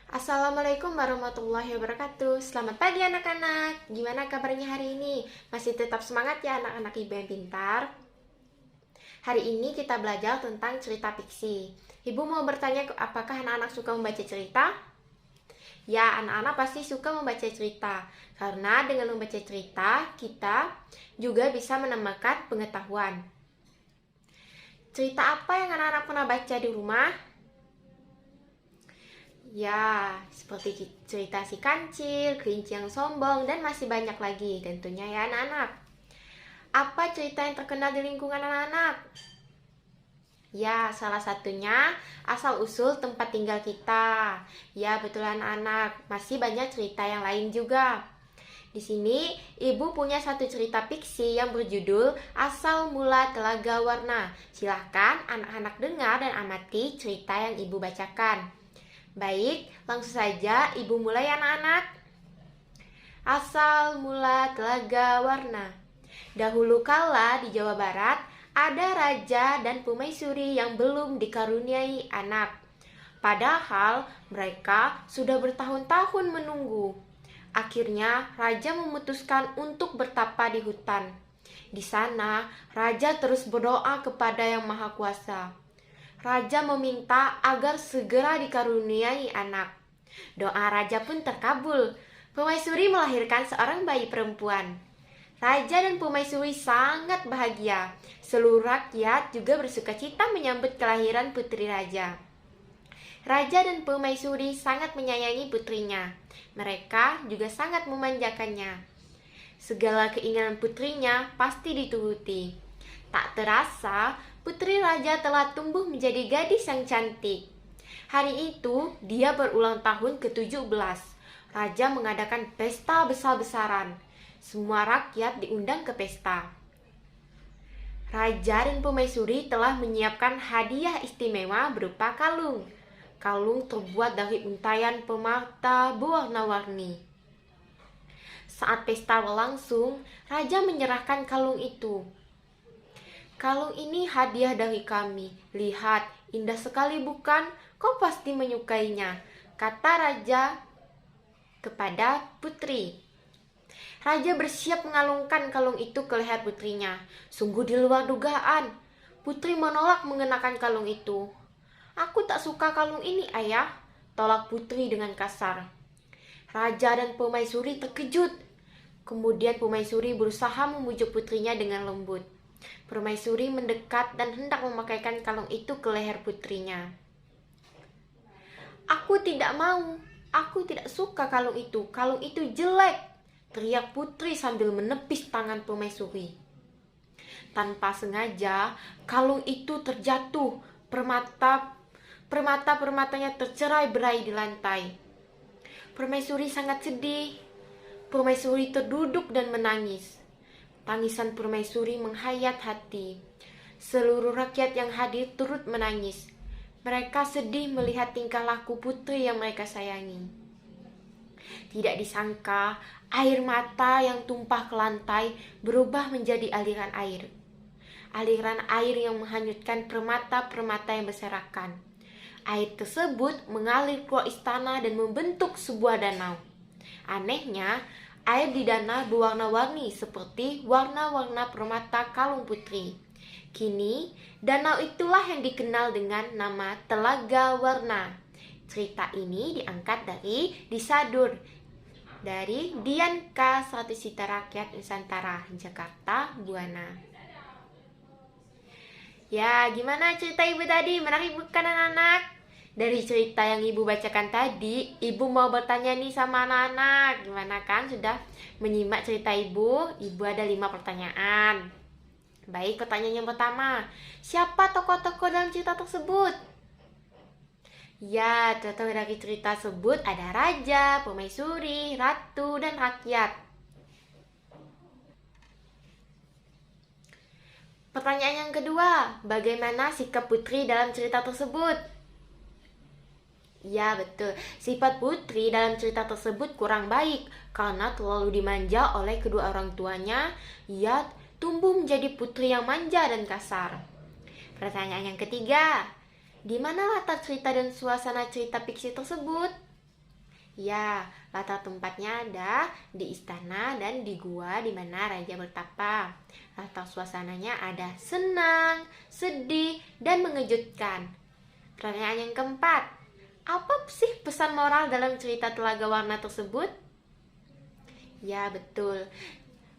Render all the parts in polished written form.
Assalamualaikum warahmatullahi wabarakatuh. Selamat pagi anak-anak. Gimana kabarnya hari ini? Masih tetap semangat ya anak-anak ibu yang pintar? Hari ini kita belajar tentang cerita fiksi. Ibu mau bertanya apakah anak-anak suka membaca cerita? Ya, anak-anak pasti suka membaca cerita. Karena dengan membaca cerita, kita juga bisa menambahkan pengetahuan. Cerita apa yang anak-anak pernah baca di rumah? Ya, seperti cerita si kancil, kelinci yang sombong, dan masih banyak lagi tentunya ya anak-anak. Apa cerita yang terkenal di lingkungan anak-anak? Ya, salah satunya asal-usul tempat tinggal kita. Ya, betul anak-anak. Masih banyak cerita yang lain juga. Di sini, ibu punya satu cerita fiksi yang berjudul Asal Mula Telaga Warna. Silahkan anak-anak dengar dan amati cerita yang ibu bacakan. Baik, langsung saja ibu mulai anak-anak. Asal mula Telaga Warna. Dahulu kala di Jawa Barat ada raja dan permaisuri yang belum dikaruniai anak. Padahal mereka sudah bertahun-tahun menunggu. Akhirnya raja memutuskan untuk bertapa di hutan. Di sana raja terus berdoa kepada Yang Maha Kuasa. Raja meminta agar segera dikaruniai anak. Doa raja pun terkabul. Permaisuri melahirkan seorang bayi perempuan. Raja dan permaisuri sangat bahagia. Seluruh rakyat juga bersukacita menyambut kelahiran putri raja. Raja dan permaisuri sangat menyayangi putrinya. Mereka juga sangat memanjakannya. Segala keinginan putrinya pasti dituruti. Tak terasa, putri raja telah tumbuh menjadi gadis yang cantik. Hari itu, dia berulang tahun ke-17. Raja mengadakan pesta besar-besaran. Semua rakyat diundang ke pesta. Raja dan permaisuri telah menyiapkan hadiah istimewa berupa kalung. Kalung terbuat dari untayan permata berwarna-warni. Saat pesta berlangsung, raja menyerahkan kalung itu. Kalung ini hadiah dari kami. Lihat, indah sekali bukan? Kau pasti menyukainya, kata raja kepada putri. Raja bersiap mengalungkan kalung itu ke leher putrinya. Sungguh di luar dugaan. Putri menolak mengenakan kalung itu. Aku tak suka kalung ini, ayah, tolak putri dengan kasar. Raja dan permaisuri terkejut. Kemudian permaisuri berusaha memujuk putrinya dengan lembut. Permaisuri mendekat dan hendak memakaikan kalung itu ke leher putrinya. Aku tidak mau, aku tidak suka kalung itu jelek, teriak putri sambil menepis tangan permaisuri. Tanpa sengaja, kalung itu terjatuh, permata-permatanya tercerai-berai di lantai. Permaisuri sangat sedih. Permaisuri terduduk dan menangis. Tangisan permaisuri menghayat hati. Seluruh rakyat yang hadir turut menangis. Mereka sedih melihat tingkah laku putri yang mereka sayangi. Tidak disangka, air mata yang tumpah ke lantai berubah menjadi aliran air. Aliran air yang menghanyutkan permata-permata yang berserakan. Air tersebut mengalir keluar istana dan membentuk sebuah danau. Anehnya, air di danau berwarna-warni seperti warna-warna permata kalung putri. Kini, danau itulah yang dikenal dengan nama Telaga Warna. Cerita ini diangkat dari Disadur dari Dian K. Sratusita Rakyat Nusantara, Jakarta, Buana. Ya, gimana cerita ibu tadi? Menarik bukan anak-anak? Dari cerita yang ibu bacakan tadi, ibu mau bertanya nih sama anak-anak. Gimana kan sudah menyimak cerita ibu? Ibu ada 5 pertanyaan. Baik, pertanyaan yang pertama. Siapa tokoh-tokoh dalam cerita tersebut? Ya, tokoh dari cerita tersebut ada raja, permaisuri, ratu, dan rakyat. Pertanyaan yang kedua, bagaimana sikap putri dalam cerita tersebut? Ya betul, sifat putri dalam cerita tersebut kurang baik karena terlalu dimanja oleh kedua orang tuanya. Ia tumbuh menjadi putri yang manja dan kasar. Pertanyaan yang ketiga, di mana latar cerita dan suasana cerita fiksi tersebut? Ya, latar tempatnya ada di istana dan di gua di mana raja bertapa. Latar suasananya ada senang, sedih, dan mengejutkan. Pertanyaan yang keempat, apa sih pesan moral dalam cerita Telaga Warna tersebut? Ya, betul.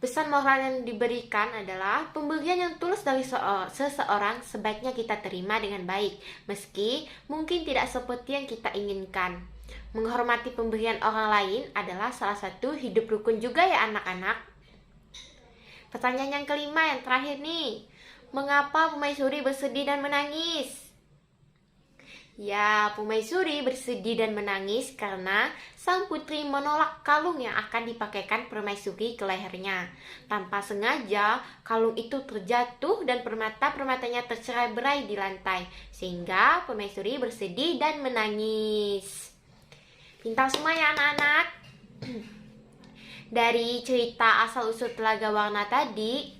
Pesan moral yang diberikan adalah pemberian yang tulus dari seseorang sebaiknya kita terima dengan baik, meski mungkin tidak seperti yang kita inginkan. Menghormati pemberian orang lain adalah salah satu hidup rukun juga ya anak-anak. Pertanyaan yang kelima, yang terakhir nih. Mengapa Permaisuri bersedih dan menangis? Ya, Permaisuri bersedih dan menangis karena sang putri menolak kalung yang akan dipakaikan Permaisuri ke lehernya. Tanpa sengaja, kalung itu terjatuh dan permata-permatanya tercerai-berai di lantai, sehingga Permaisuri bersedih dan menangis. Pintar semua ya anak-anak. Dari cerita asal-usul Telaga Warna tadi,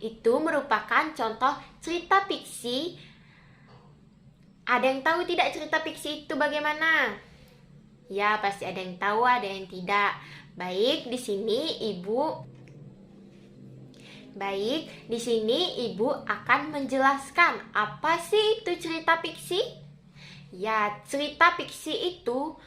itu merupakan contoh cerita fiksi. Ada yang tahu tidak cerita fiksi itu bagaimana? Ya, pasti ada yang tahu, ada yang tidak. Baik, di sini Ibu akan menjelaskan apa sih itu cerita fiksi? Ya, cerita fiksi itu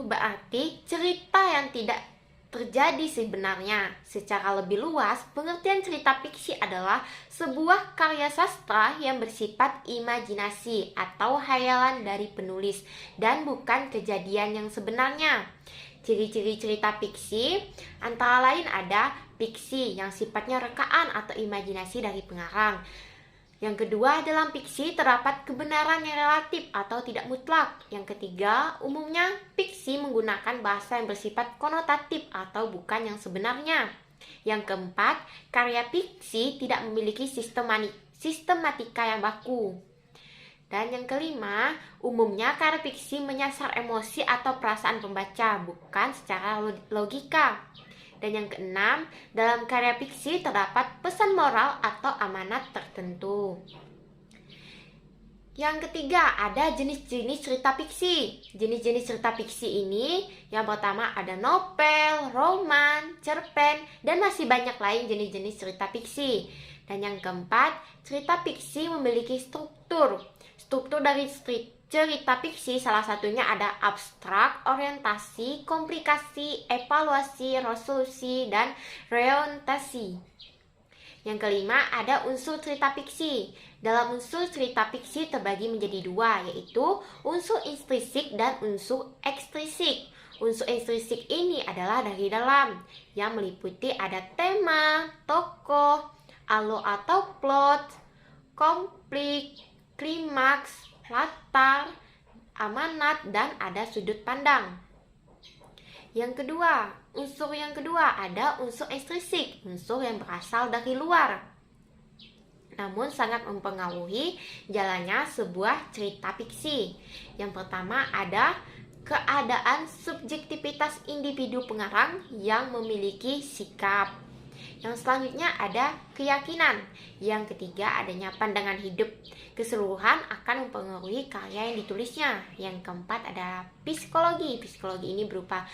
berarti cerita yang tidak terjadi sebenarnya. Secara lebih luas, pengertian cerita fiksi adalah sebuah karya sastra yang bersifat imajinasi atau hayalan dari penulis dan bukan kejadian yang sebenarnya. Ciri-ciri cerita fiksi antara lain ada fiksi yang sifatnya rekaan atau imajinasi dari pengarang. Yang kedua, dalam fiksi terdapat kebenaran yang relatif atau tidak mutlak. Yang ketiga, umumnya fiksi menggunakan bahasa yang bersifat konotatif atau bukan yang sebenarnya. Yang keempat, karya fiksi tidak memiliki sistematika yang baku. Dan yang kelima, umumnya karya fiksi menyasar emosi atau perasaan pembaca, bukan secara logika. Dan yang keenam, dalam karya fiksi terdapat pesan moral atau amanat tertentu. Yang ketiga, ada jenis-jenis cerita fiksi. Jenis-jenis cerita fiksi ini, yang pertama ada novel, roman, cerpen, dan masih banyak lain jenis-jenis cerita fiksi. Dan yang keempat, cerita fiksi memiliki struktur. Struktur dari cerita fiksi salah satunya ada abstrak, orientasi, komplikasi, evaluasi, resolusi, dan reorientasi. Yang kelima ada unsur cerita fiksi. Dalam unsur cerita fiksi terbagi menjadi dua, yaitu unsur intrinsik dan unsur ekstrinsik. Unsur intrinsik ini adalah dari dalam, yang meliputi ada tema, tokoh, alur atau plot, konflik, klimaks, latar, amanat, dan ada sudut pandang. Unsur yang kedua ada unsur ekstrinsik, unsur yang berasal dari luar, namun sangat mempengaruhi jalannya sebuah cerita fiksi. Yang pertama ada keadaan subjektivitas individu pengarang yang memiliki sikap. Yang selanjutnya ada keyakinan. Yang ketiga adanya pandangan hidup. Keseluruhan akan mempengaruhi karya yang ditulisnya. Yang keempat ada psikologi. Psikologi ini berupa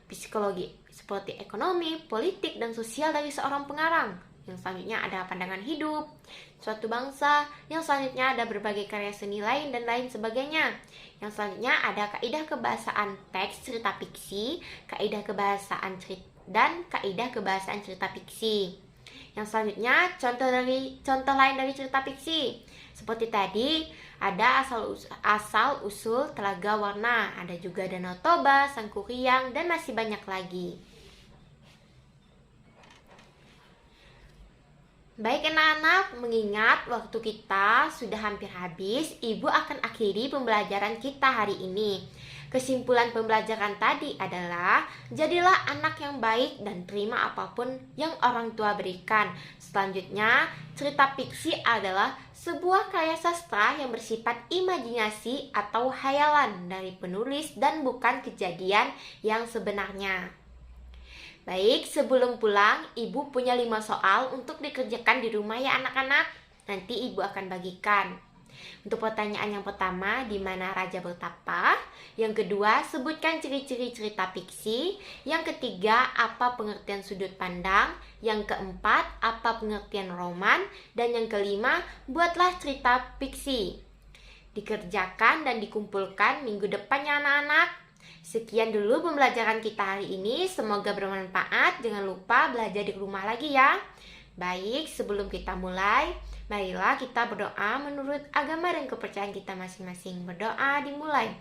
psikologi seperti ekonomi, politik, dan sosial dari seorang pengarang. Yang selanjutnya ada pandangan hidup suatu bangsa. Yang selanjutnya ada berbagai karya seni lain dan lain sebagainya. Yang selanjutnya ada kaidah kebahasaan teks cerita fiksi, kaidah kebahasaan cerita dan kaidah kebahasaan cerita fiksi. Yang selanjutnya contoh lain dari cerita fiksi. Seperti tadi ada asal usul Telaga Warna, ada juga Danau Toba, Sangkuriang, dan masih banyak lagi. Baik anak-anak, mengingat waktu kita sudah hampir habis, Ibu akan akhiri pembelajaran kita hari ini. Kesimpulan pembelajaran tadi adalah, jadilah anak yang baik dan terima apapun yang orang tua berikan. Selanjutnya, cerita fiksi adalah sebuah karya sastra yang bersifat imajinasi atau hayalan dari penulis dan bukan kejadian yang sebenarnya. Baik, sebelum pulang, Ibu punya 5 soal untuk dikerjakan di rumah ya anak-anak. Nanti Ibu akan bagikan. Untuk pertanyaan yang pertama, di mana raja bertapa? Yang kedua, sebutkan ciri-ciri cerita fiksi. Yang ketiga, apa pengertian sudut pandang? Yang keempat, apa pengertian roman? Dan yang kelima, buatlah cerita fiksi. Dikerjakan dan dikumpulkan minggu depan ya anak-anak. Sekian dulu pembelajaran kita hari ini. Semoga bermanfaat. Jangan lupa belajar di rumah lagi ya. Baik, sebelum kita mulai, marilah kita berdoa menurut agama dan kepercayaan kita masing-masing. Berdoa dimulai.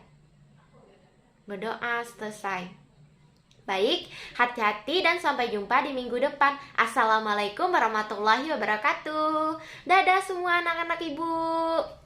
Berdoa selesai. Baik, hati-hati dan sampai jumpa di minggu depan. Assalamualaikum warahmatullahi wabarakatuh. Dadah semua anak-anak ibu.